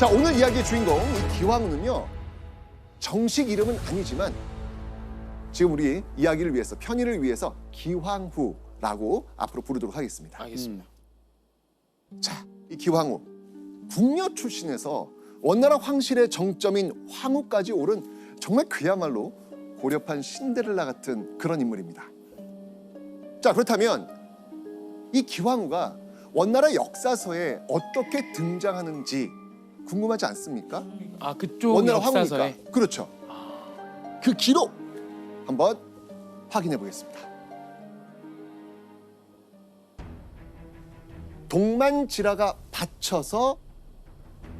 자, 오늘 이야기의 주인공 이 기왕후는요, 정식 이름은 아니지만 지금 우리 이야기를 위해서, 편의를 위해서 기황후라고 앞으로 부르도록 하겠습니다. 알겠습니다. 자, 이 기황후, 궁녀 출신에서 원나라 황실의 정점인 황후까지 오른 정말 그야말로 고려판 신데렐라 같은 그런 인물입니다. 자, 그렇다면 이 기황후가 원나라 역사서에 어떻게 등장하는지 궁금하지 않습니까? 아, 그쪽 원나라 역사서에. 황후니까. 그렇죠. 그 기록 한번 확인해 보겠습니다. 동만지라가 바쳐서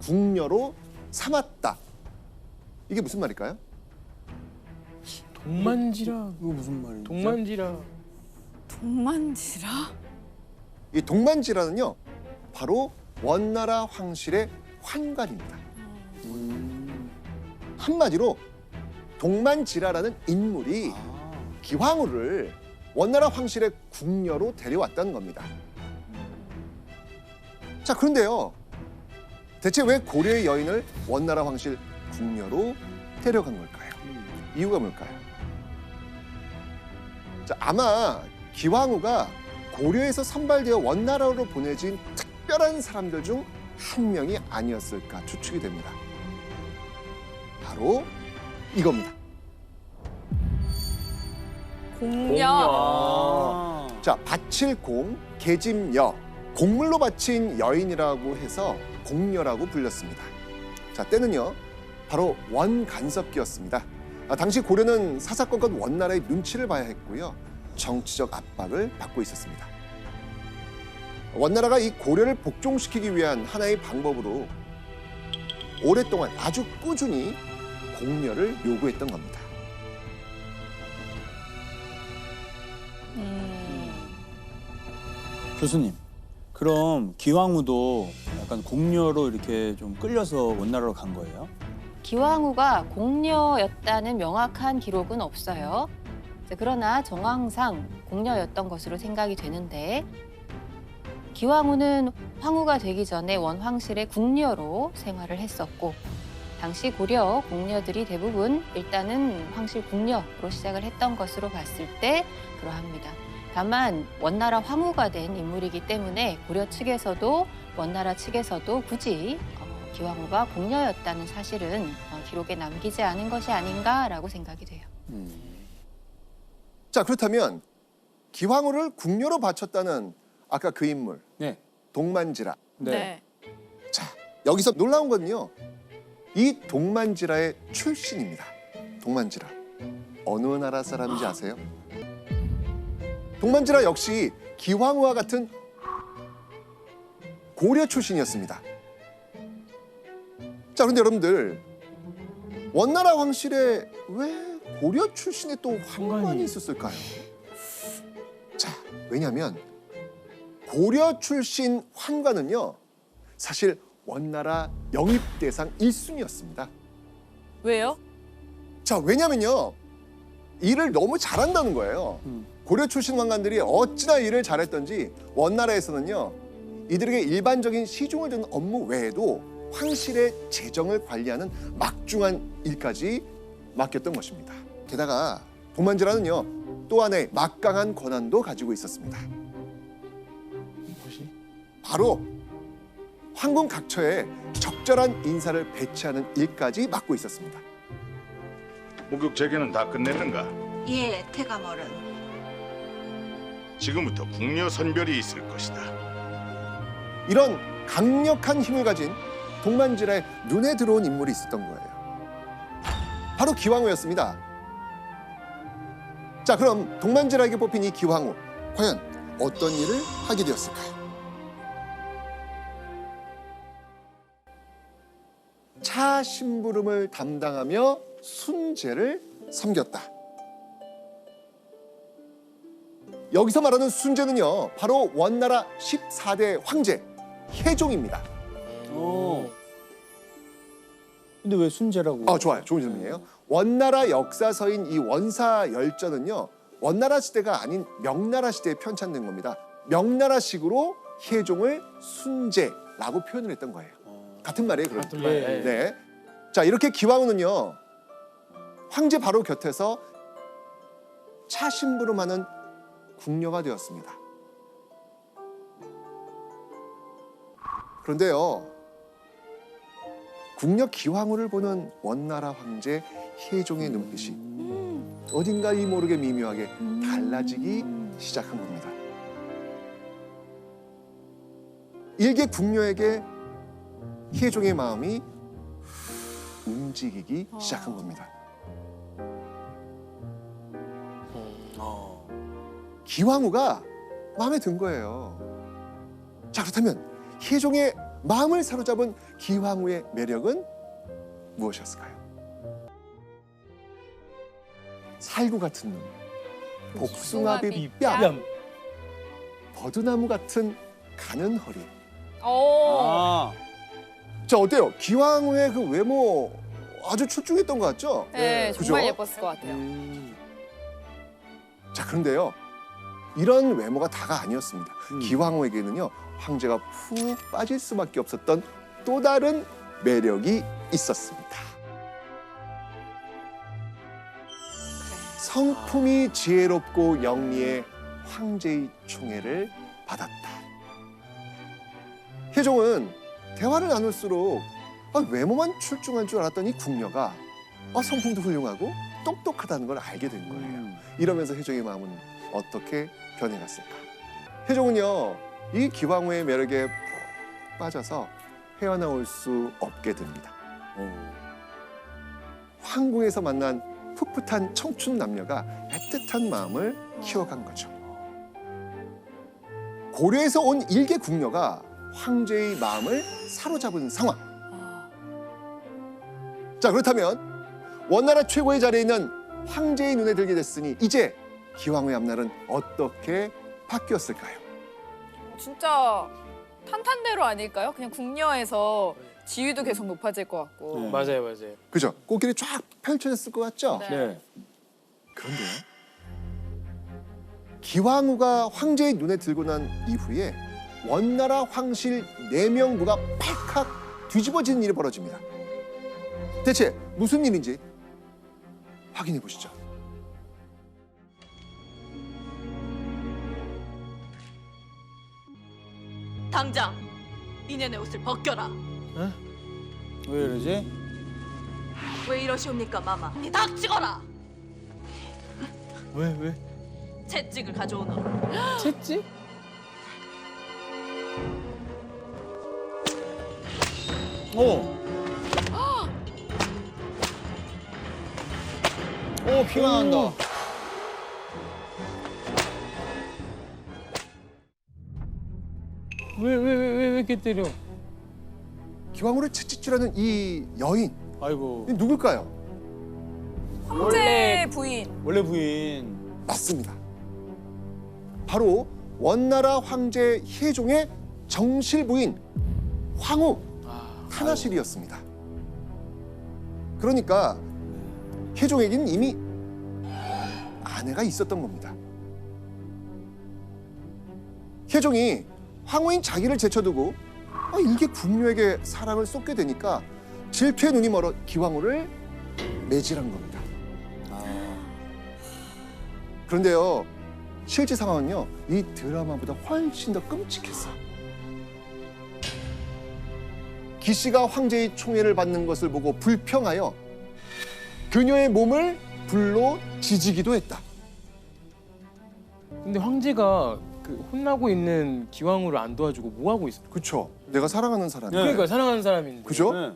궁녀로 삼았다. 이게 무슨 말일까요? 동만지라. 이거 무슨 말이죠? 동만지라. 동만지라? 이 동만지라는요, 바로 원나라 황실의 환관입니다. 한마디로 동만지라라는 인물이 기황후를 원나라 황실의 궁녀로 데려왔다는 겁니다. 자, 그런데요, 대체 왜 고려의 여인을 원나라 황실 궁녀로 데려간 걸까요? 이유가 뭘까요? 자, 아마 기황후가 고려에서 선발되어 원나라로 보내진 특별한 사람들 중 한 명이 아니었을까 추측이 됩니다. 바로 이겁니다. 공녀. 아. 자, 바칠 공, 계집여, 공물로 바친 여인이라고 해서 공녀라고 불렸습니다. 자, 때는요, 바로 원간섭기였습니다. 당시 고려는 사사건건 원나라의 눈치를 봐야 했고요, 정치적 압박을 받고 있었습니다. 원나라가 이 고려를 복종시키기 위한 하나의 방법으로 오랫동안 아주 꾸준히 공녀를 요구했던 겁니다. 교수님, 그럼 기황후도 약간 공녀로 이렇게 좀 끌려서 원나라로 간 거예요? 기황후가 공녀였다는 명확한 기록은 없어요. 그러나 정황상 공녀였던 것으로 생각이 되는데, 기황후는 황후가 되기 전에 원황실의 궁녀로 생활을 했었고, 당시 고려 공녀들이 대부분 일단은 황실 궁녀로 시작을 했던 것으로 봤을 때 그러합니다. 다만 원나라 황후가 된 인물이기 때문에 고려 측에서도 원나라 측에서도 굳이 기황후가 공녀였다는 사실은 기록에 남기지 않은 것이 아닌가라고 생각이 돼요. 자, 그렇다면 기황후를 궁녀로 바쳤다는 아까 그 인물, 네. 동만지라. 네. 자, 여기서 놀라운 건요, 이 동만지라의 출신입니다. 동만지라. 어느 나라 사람인지 아세요? 동만지라 역시 기황후와 같은 고려 출신이었습니다. 자, 그런데 여러분들, 원나라 황실에 왜 고려 출신의 또 황관이 있었을까요? 자, 왜냐하면 고려 출신 환관은요, 사실 원나라 영입 대상 1순위였습니다. 왜요? 자, 왜냐면요, 일을 너무 잘한다는 거예요. 고려 출신 환관들이 어찌나 일을 잘했던지 원나라에서는요, 이들에게 일반적인 시중을 드는 업무 외에도 황실의 재정을 관리하는 막중한 일까지 맡겼던 것입니다. 게다가 동만지라는요, 또 하나의 막강한 권한도 가지고 있었습니다. 바로 황궁 각처에 적절한 인사를 배치하는 일까지 맡고 있었습니다. 목욕 재개는 다 끝냈는가? 예, 태가머른. 지금부터 궁녀 선별이 있을 것이다. 이런 강력한 힘을 가진 동만지라의 눈에 들어온 인물이 있었던 거예요. 바로 기황후였습니다. 자, 그럼 동만지라에게 뽑힌 이 기황후, 과연 어떤 일을 하게 되었을까요? 차 심부름을 담당하며 순제를 섬겼다. 여기서 말하는 순제는요, 바로 원나라 14대 황제 혜종입니다. 근데 왜 순제라고? 좋아요. 좋은 질문이에요. 원나라 역사서인 이 원사열전은요, 원나라 시대가 아닌 명나라 시대에 편찬된 겁니다. 명나라식으로 혜종을 순제라고 표현을 했던 거예요. 같은 말이에요. 그럼. 같은 말. 예. 네. 자, 이렇게 기왕후는요. 황제 바로 곁에서 차심부름하는 궁녀가 되었습니다. 그런데요. 궁녀 기왕후를 보는 원나라 황제 혜종의 눈빛이 어딘가 이 모르게 미묘하게 달라지기 시작한 겁니다. 일개 궁녀에게 혜종의 마음이 움직이기 시작한 겁니다. 기왕후가 마음에 든 거예요. 자, 그렇다면 혜종의 마음을 사로잡은 기왕후의 매력은 무엇이었을까요? 살구 같은 눈, 복숭아빛 뺨, 뺨. 버드나무 같은 가는 허리. 오. 아, 자, 어때요? 기왕후의 그 외모 아주 출중했던 것 같죠? 네, 그죠? 정말 예뻤을 것 같아요. 자, 그런데요. 이런 외모가 다가 아니었습니다. 기왕후에게는요. 황제가 푹 빠질 수밖에 없었던 또 다른 매력이 있었습니다. 성품이 지혜롭고 영리해 황제의 총애를 받았다. 혜종은 대화를 나눌수록 외모만 출중한 줄 알았던 이 궁녀가 성품도 훌륭하고 똑똑하다는 걸 알게 된 거예요. 이러면서 혜종의 마음은 어떻게 변해갔을까? 혜종은요, 이 기왕후의 매력에 푹 빠져서 헤어나올 수 없게 됩니다. 황궁에서 만난 풋풋한 청춘 남녀가 애틋한 마음을 키워간 거죠. 고려에서 온 일개 궁녀가 황제의 마음을 사로잡은 상황. 자, 그렇다면 원나라 최고의 자리에 있는 황제의 눈에 들게 됐으니 이제 기왕후의 앞날은 어떻게 바뀌었을까요? 진짜 탄탄대로 아닐까요? 그냥 궁녀에서 지위도 계속 높아질 것 같고. 네. 맞아요, 맞아요. 그죠? 꽃길이 쫙 펼쳐졌을 것 같죠? 네. 네. 그런데요. 기왕후가 황제의 눈에 들고 난 이후에 원나라 황실 4명부가 팍팍 뒤집어지는 일이 벌어집니다. 대체 무슨 일인지 확인해 보시죠. 당장 이년의 옷을 벗겨라. 왜 이러지? 왜 이러시옵니까, 마마? 닥치거라. 왜? 채찍을 가져오너라. 채찍? 오! 오, 피가 난다. 왜 이렇게 때려? 기왕후를 채찍질하는 이 여인, 아이고. 이 누굴까요? 황제 부인. 원래 부인. 맞습니다. 바로 원나라 황제 혜종의 정실 부인 황후 타나실이었습니다. 그러니까 혜종에게는 이미 아내가 있었던 겁니다. 혜종이 황후인 자기를 제쳐두고 일개 궁녀에게 사랑을 쏟게 되니까 질투의 눈이 멀어 기왕후를 매질한 겁니다. 그런데요, 실제 상황은요, 이 드라마보다 훨씬 더 끔찍했어요. 기씨가 황제의 총애를 받는 것을 보고 불평하여 그녀의 몸을 불로 지지기도 했다. 근데 황제가 그 혼나고 있는 기왕후를 안 도와주고 뭐 하고 있어? 그렇죠. 내가 사랑하는 사람이. 네. 그러니까 사랑하는 사람인데. 그죠? 네.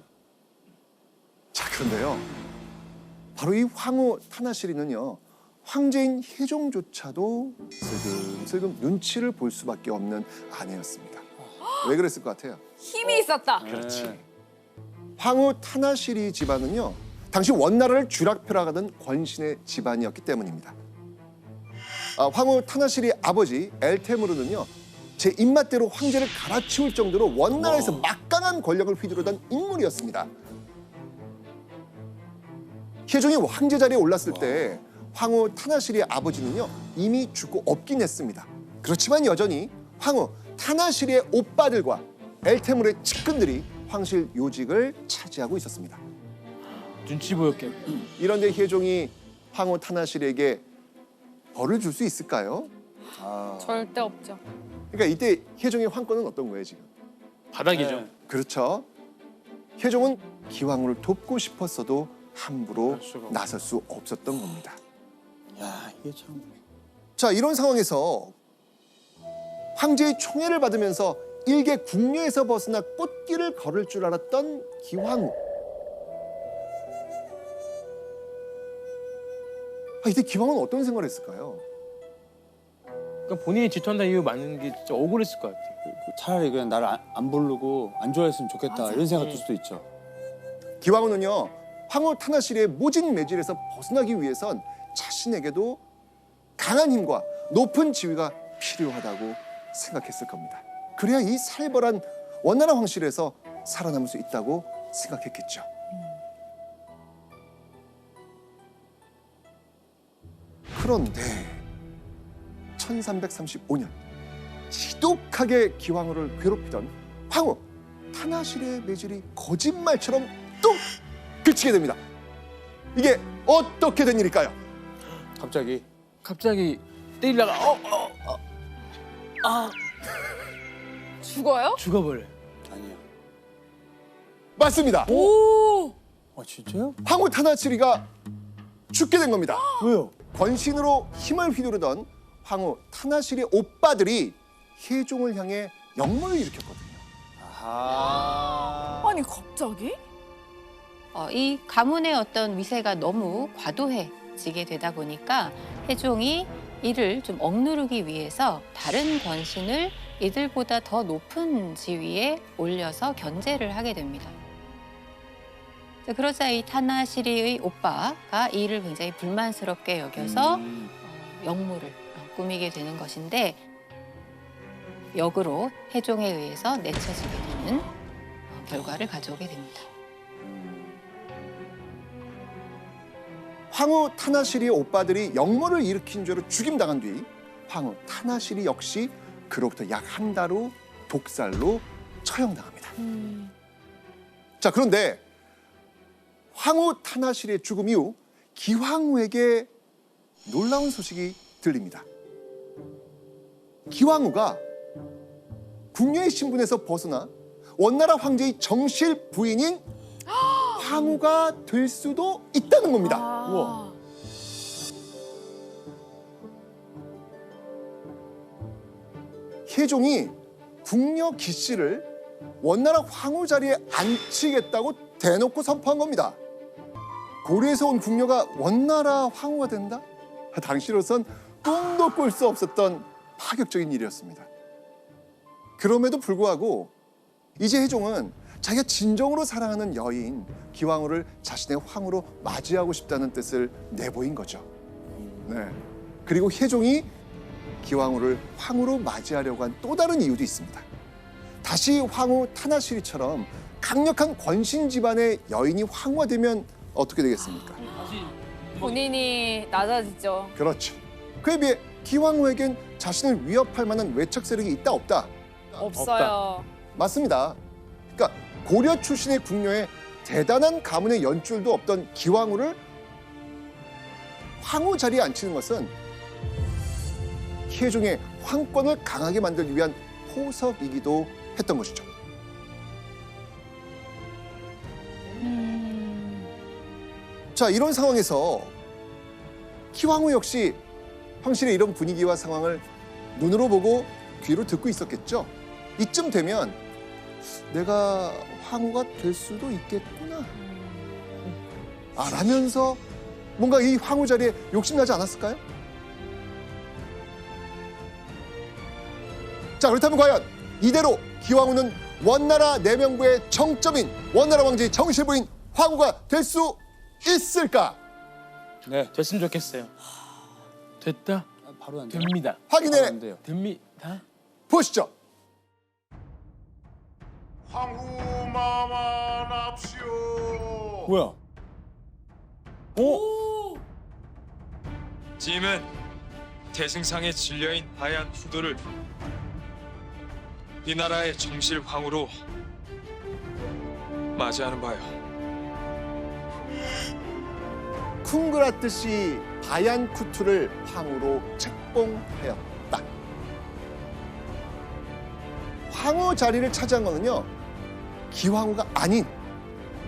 자, 그런데요. 바로 이 황후 타나실이는요. 황제인 혜종조차도 슬금슬금 눈치를 볼 수밖에 없는 아내였습니다. 왜 그랬을 것 같아요? 힘이 있었다. 그렇지. 황후 타나실이 집안은요. 당시 원나라를 쥐락펴락하던 권신의 집안이었기 때문입니다. 황후 타나실이 아버지 엘테무르는요. 제 입맛대로 황제를 갈아치울 정도로 원나라에서 막강한 권력을 휘두르던 인물이었습니다. 혜종이 황제 자리에 올랐을 때 황후 타나실의 아버지는요. 이미 죽고 없긴 했습니다. 그렇지만 여전히 황후 타나실의 오빠들과 엘테무르의 측근들이 황실 요직을 차지하고 있었습니다. 눈치 보였겠네. 이런데 혜종이 황후 타나실에게 벌을 줄 수 있을까요? 절대 없죠. 그러니까 이때 혜종의 황권은 어떤 거예요 지금? 바닥이죠. 네. 그렇죠. 혜종은 기왕후를 돕고 싶었어도 함부로 할 수가 없죠. 나설 수 없었던 겁니다. 야, 이게 참. 자, 이런 상황에서 황제의 총애를 받으면서 일개 궁녀에서 벗어나 꽃길을 걸을 줄 알았던 기왕후. 이때 기왕후는 어떤 생각을 했을까요? 그러니까 본인이 질투한다는 이유 맞는 게 진짜 억울했을 것 같아요. 차라리 그냥 나를 안 부르고 안 좋아했으면 좋겠다 맞아. 이런 생각 들 수도 있죠. 기왕후는요, 황후 타나실의 모진 매질에서 벗어나기 위해선 자신에게도 강한 힘과 높은 지위가 필요하다고 생각했을 겁니다. 그래야 이 살벌한 원나라 황실에서 살아남을 수 있다고 생각했겠죠. 그런데 1335년 지독하게 기왕후를 괴롭히던 황후 타나실의 매질이 거짓말처럼 뚝 그치게 됩니다. 이게 어떻게 된 일일까요? 갑자기 때리다가 죽어요? 죽어버려요. 아니에요. 맞습니다. 오! 진짜요? 황후 타나실이가 죽게 된 겁니다. 왜요? 권신으로 힘을 휘두르던 황후 타나실의 오빠들이 혜종을 향해 역모를 일으켰거든요. 아하. 아니 갑자기? 이 가문의 어떤 위세가 너무 과도해지게 되다 보니까 혜종이 이를 좀 억누르기 위해서 다른 권신을 이들보다 더 높은 지위에 올려서 견제를 하게 됩니다. 그러자 이 타나시리의 오빠가 이 일을 굉장히 불만스럽게 여겨서 역모를 꾸미게 되는 것인데 역으로 혜종에 의해서 내쳐지게 되는 결과를 가져오게 됩니다. 황후 타나실의 오빠들이 역모를 일으킨 죄로 죽임당한 뒤 황후 타나실이 역시 그로부터 약 한 달 후 독살로 처형당합니다. 자, 그런데 황후 타나실의 죽음 이후 기왕후에게 놀라운 소식이 들립니다. 기왕후가 궁녀의 신분에서 벗어나 원나라 황제의 정실 부인인 황후가 될 수도 있다는 겁니다. 우와. 혜종이 궁녀 기씨를 원나라 황후 자리에 앉히겠다고 대놓고 선포한 겁니다. 고려에서 온 궁녀가 원나라 황후가 된다? 당시로선 꿈도 꿀 수 없었던 파격적인 일이었습니다. 그럼에도 불구하고 이제 혜종은 자기가 진정으로 사랑하는 여인 기왕후를 자신의 황후로 맞이하고 싶다는 뜻을 내보인 거죠. 네. 그리고 혜종이 기왕후를 황후로 맞이하려고 한 또 다른 이유도 있습니다. 다시 황후 타나시리처럼 강력한 권신 집안의 여인이 황후가 되면 어떻게 되겠습니까? 본인이 낮아지죠. 그렇죠. 그에 비해 기왕후에겐 자신을 위협할 만한 외척 세력이 있다 없다? 없어요. 맞습니다. 그러니까 고려 출신의 궁녀에 대단한 가문의 연줄도 없던 기왕후를 황후 자리에 앉히는 것은 혜종의 황권을 강하게 만들기 위한 포석이기도 했던 것이죠. 자, 이런 상황에서 기왕후 역시 황실의 이런 분위기와 상황을 눈으로 보고 귀로 듣고 있었겠죠. 이쯤 되면 내가 황후가 될 수도 있겠구나. 라면서 뭔가 이 황후 자리에 욕심나지 않았을까요? 자, 그렇다면 과연 이대로 기왕후는 원나라 내명부의 정점인 원나라 왕제의 정실부인 황후가 될 수 있을까? 네. 됐으면 좋겠어요. 됐다. 바로 안 돼요. 됩니다. 확인해 바로 안 돼요. 됩니다. 보시죠. 황후 마만합시오. 뭐야? 짐은 대승상의 진려인 하얀 후도를 이 나라의 정실 황후로 맞이하는 바요. 쿵그라트시 바얀쿠투를 황후로 책봉하였다. 황후 자리를 차지한 것은요, 기황후가 아닌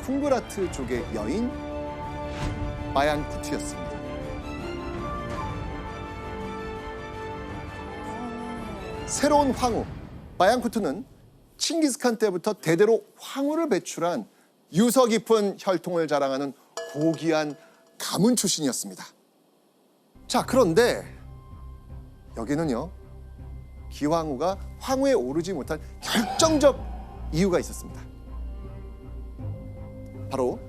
쿵그라트족의 여인 바얀쿠투였습니다. 새로운 황후 바얀쿠투는 칭기스칸 때부터 대대로 황후를 배출한 유서 깊은 혈통을 자랑하는 고귀한 가문 출신이었습니다. 자, 그런데 여기는요, 기황후가 황후에 오르지 못한 결정적 이유가 있었습니다. 바로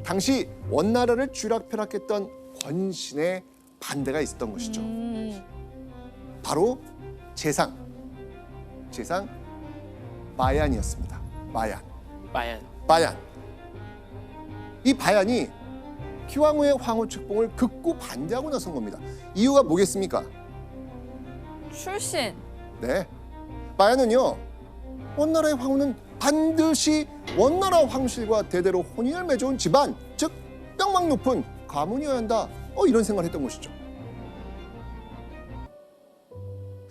당시 원나라를 쥐락펴락했던 권신의 반대가 있었던 것이죠. 바로 재상 마얀이었습니다. 마얀. 이 바얀이 기황후의 황후 책봉을 극구 반대하고 나선 겁니다. 이유가 뭐겠습니까? 출신. 네, 마얀은요, 원나라의 황후는 반드시 원나라 황실과 대대로 혼인을 맺어온 집안, 즉 뼈막 높은 가문이어야 한다, 이런 생각을 했던 것이죠.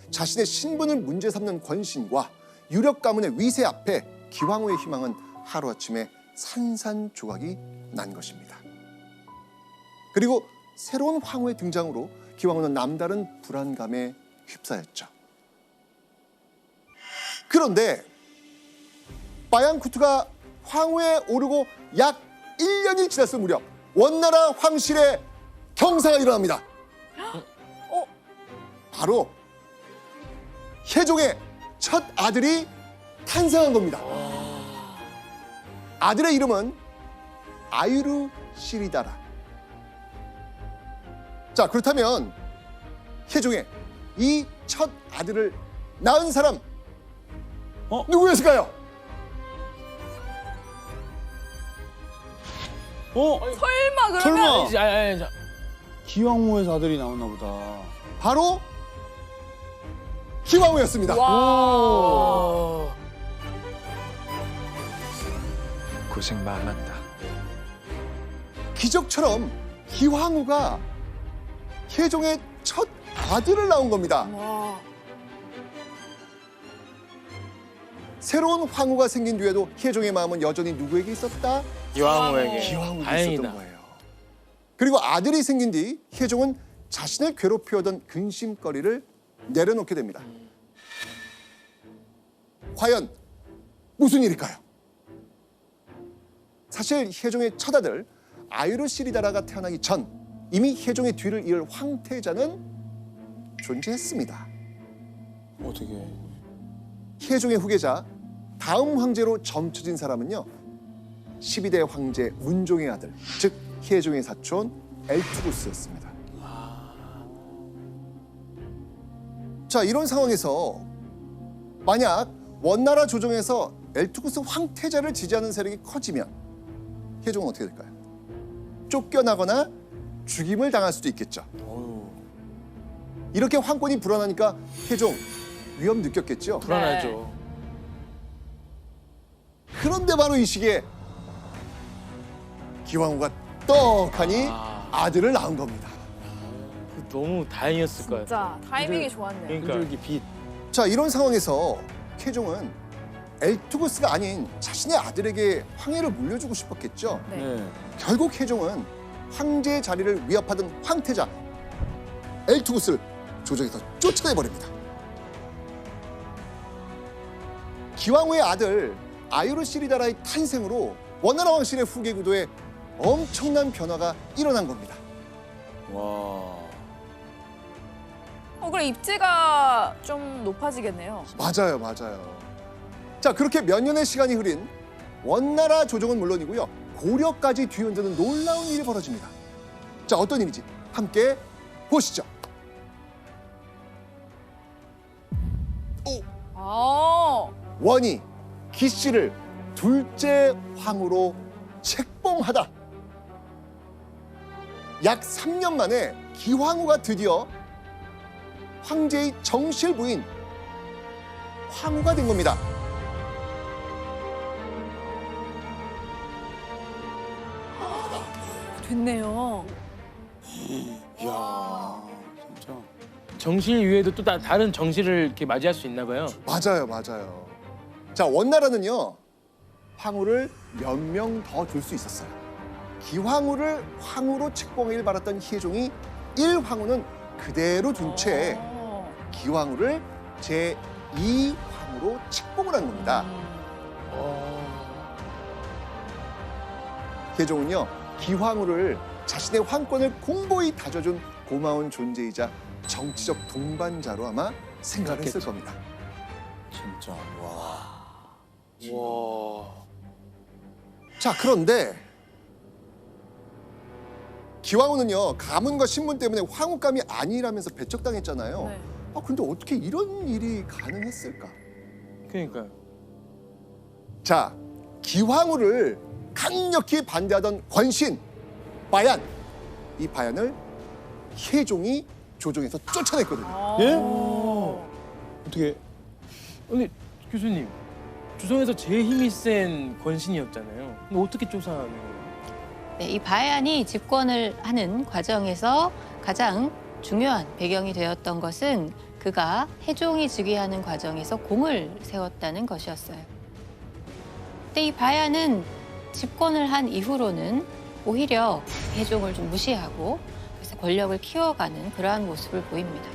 자신의 신분을 문제 삼는 권신과 유력 가문의 위세 앞에 기황후의 희망은 하루아침에 산산조각이 난 것입니다. 그리고 새로운 황후의 등장으로 기황후는 남다른 불안감에 휩싸였죠. 그런데 바얀쿠투가 황후에 오르고 약 1년이 지났을 무렵 원나라 황실에 경사가 일어납니다. 바로 혜종의 첫 아들이 탄생한 겁니다. 아들의 이름은 아유르 시리다라. 자, 그렇다면 혜종의 이 첫 아들을 낳은 사람 누구였을까요? 설마 그러면 설마 아니, 기황후의 아들이 나왔나 보다. 바로 기황후였습니다. 와. 고생 많았다. 기적처럼 기황후가 혜종의 첫 아들을 낳은 겁니다. 와. 새로운 황후가 생긴 뒤에도 혜종의 마음은 여전히 누구에게 있었다? 기황후에게. 기황후에게 다행이다. 있었던 거예요. 그리고 아들이 생긴 뒤 혜종은 자신을 괴롭히오던 근심거리를 내려놓게 됩니다. 과연 무슨 일일까요? 사실 혜종의 첫 아들 아유르 시리다라가 태어나기 전 이미 혜종의 뒤를 이을 황태자는 존재했습니다. 어떻게? 혜종의 후계자 다음 황제로 점쳐진 사람은요, 12대 황제 문종의 아들, 즉 혜종의 사촌 엘투구스였습니다. 자, 이런 상황에서 만약 원나라 조정에서 엘투구스 황태자를 지지하는 세력이 커지면 혜종은 어떻게 될까요? 쫓겨나거나 죽임을 당할 수도 있겠죠. 이렇게 황권이 불안하니까 혜종 위험 느꼈겠죠. 불안하죠. 그런데 바로 이 시기에 기황후가 떡하니 아들을 낳은 겁니다. 너무 다행이었을 것 같아요. 진짜 타이밍이 좋았네요. 그러니까 끈질기 빛. 자, 이런 상황에서 혜종은 엘투구스가 아닌 자신의 아들에게 황해를 물려주고 싶었겠죠. 네. 네. 결국 혜종은 황제의 자리를 위협하던 황태자 엘투구스를 조정에서 쫓아내버립니다. 기황후의 아들 아유르 시리다라의 탄생으로 원나라 왕실의 후계 구도에 엄청난 변화가 일어난 겁니다. 와. 그럼 입지가 좀 높아지겠네요. 맞아요. 자, 그렇게 몇 년의 시간이 흐린 원나라 조정은 물론이고요, 고려까지 뒤흔드는 놀라운 일이 벌어집니다. 자, 어떤 일인지 함께 보시죠. 아. 원이 기씨를 둘째 황후로 책봉하다. 약 3년 만에 기황후가 드디어 황제의 정실 부인 황후가 된 겁니다. 됐네요. 이야, 진짜. 정실 이외에도 또 다른 정실을 이렇게 맞이할 수 있나 봐요. 맞아요, 맞아요. 자, 원나라는요, 황후를 몇 명 더 줄 수 있었어요. 기황후를 황후로 책봉하길 바랐던 희종이 1황후는 그대로 둔 채 기황후를 제2황후로 책봉을 한 겁니다. 태종은요, 기황후를 자신의 황권을 공고히 다져준 고마운 존재이자 정치적 동반자로 아마 생각을 했을 겁니다. 진짜. 와. 와. 자, 그런데 기황후는요, 가문과 신분 때문에 황후감이 아니라면서 배척당했잖아요. 네. 근데 어떻게 이런 일이 가능했을까? 그러니까요. 자, 기황후를 강력히 반대하던 권신 바얀, 이 바얀을 혜종이 조정에서 쫓아냈거든요. 예? 어떻게? 근데 교수님, 조선에서 제일 힘이 센 권신이었잖아요. 근데 어떻게 쫓아내는 거예요? 네, 이 바얀이 집권을 하는 과정에서 가장 중요한 배경이 되었던 것은 그가 태종이 즉위하는 과정에서 공을 세웠다는 것이었어요. 근데 이 바얀은 집권을 한 이후로는 오히려 태종을 좀 무시하고 그래서 권력을 키워가는 그러한 모습을 보입니다.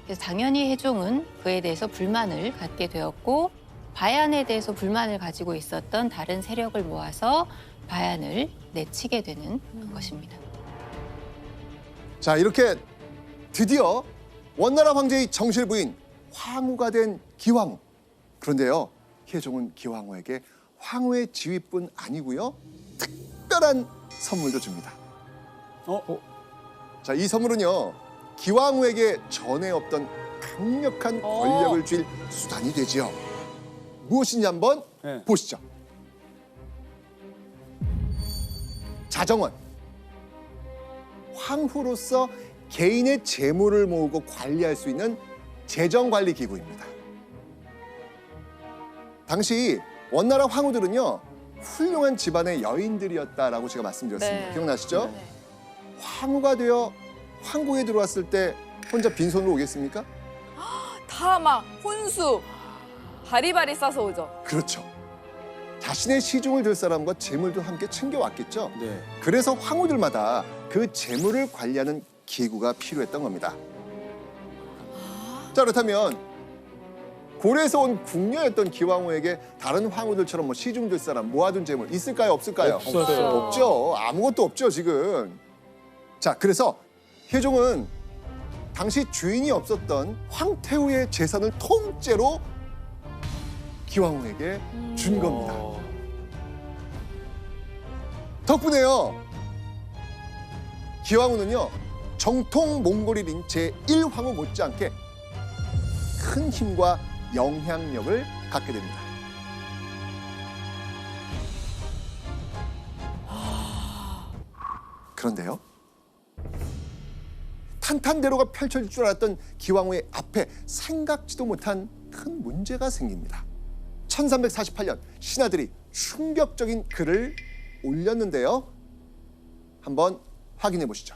그래서 당연히 태종은 그에 대해서 불만을 갖게 되었고 바얀에 대해서 불만을 가지고 있었던 다른 세력을 모아서 바얀을 내치게 되는 것입니다. 자, 이렇게 드디어 원나라 황제의 정실 부인 황후가 된 기황후. 그런데요, 혜종은 기황후에게 황후의 지위뿐 아니고요, 특별한 선물도 줍니다. 자, 이 선물은요, 기황후에게 전에 없던 강력한 권력을 줄 수단이 되지요. 무엇인지 한번 네. 보시죠. 자정원. 황후로서 개인의 재물을 모으고 관리할 수 있는 재정관리 기구입니다. 당시 원나라 황후들은요, 훌륭한 집안의 여인들이었다라고 제가 말씀드렸습니다. 네. 기억나시죠? 네. 황후가 되어 황궁에 들어왔을 때 혼자 빈손으로 오겠습니까? 다 막 혼수 바리바리 싸서 오죠. 그렇죠. 자신의 시중을 들 사람과 재물도 함께 챙겨왔겠죠. 네. 그래서 황후들마다 그 재물을 관리하는 기구가 필요했던 겁니다. 자, 그렇다면 고려에서 온 궁녀였던 기황후에게 다른 황후들처럼 뭐 시중 들 사람, 모아둔 재물 있을까요, 없을까요? 없었어요. 없죠. 아무것도 없죠, 지금. 자, 그래서 혜종은 당시 주인이 없었던 황태후의 재산을 통째로 기황후에게 준 겁니다. 덕분에요, 기황후는요, 정통 몽골일인 제1황후 못지않게 큰 힘과 영향력을 갖게 됩니다. 그런데요, 탄탄대로가 펼쳐질 줄 알았던 기황후의 앞에 생각지도 못한 큰 문제가 생깁니다. 1348년 신하들이 충격적인 글을 올렸는데요. 한번 확인해 보시죠.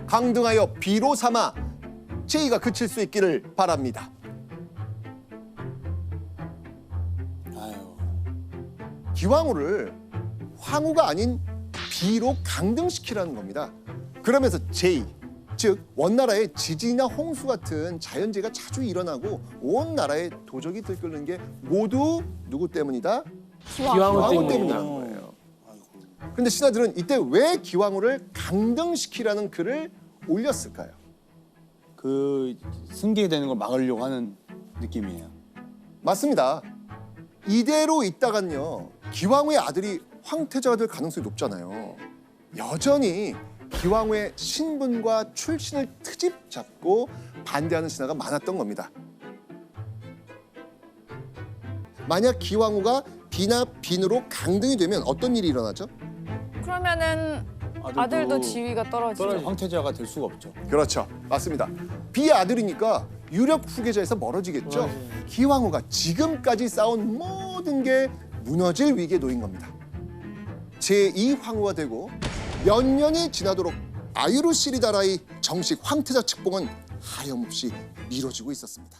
강등하여 비로 삼아 제의가 그칠 수 있기를 바랍니다. 아유. 기황후를 황후가 아닌 비로 강등시키라는 겁니다. 그러면서 제의, 즉 원나라에 지진이나 홍수 같은 자연재해가 자주 일어나고 온 나라에 도적이 들끓는 게 모두 누구 때문이다? 기황후 기황후 때문이다. 때문이라는 거예요. 그런데 신하들은 이때 왜 기황후를 강등시키라는 글을 올렸을까요? 그 승계되는 걸 막으려고 하는 느낌이에요. 맞습니다. 이대로 있다간요, 기황후의 아들이 황태자가 될 가능성이 높잖아요. 여전히 기황후의 신분과 출신을 트집 잡고 반대하는 신하가 많았던 겁니다. 만약 기황후가 비나 빈으로 강등이 되면 어떤 일이 일어나죠? 그러면은 아들도 지위가 떨어지죠. 황태자가 될 수가 없죠. 그렇죠. 맞습니다. 비아들이니까 유력 후계자에서 멀어지겠죠. 맞아요. 기황후가 지금까지 쌓은 모든 게 무너질 위기에 놓인 겁니다. 제2황후가 되고 몇 년이 지나도록 아유르 시리다라의 정식 황태자 책봉은 하염없이 미뤄지고 있었습니다.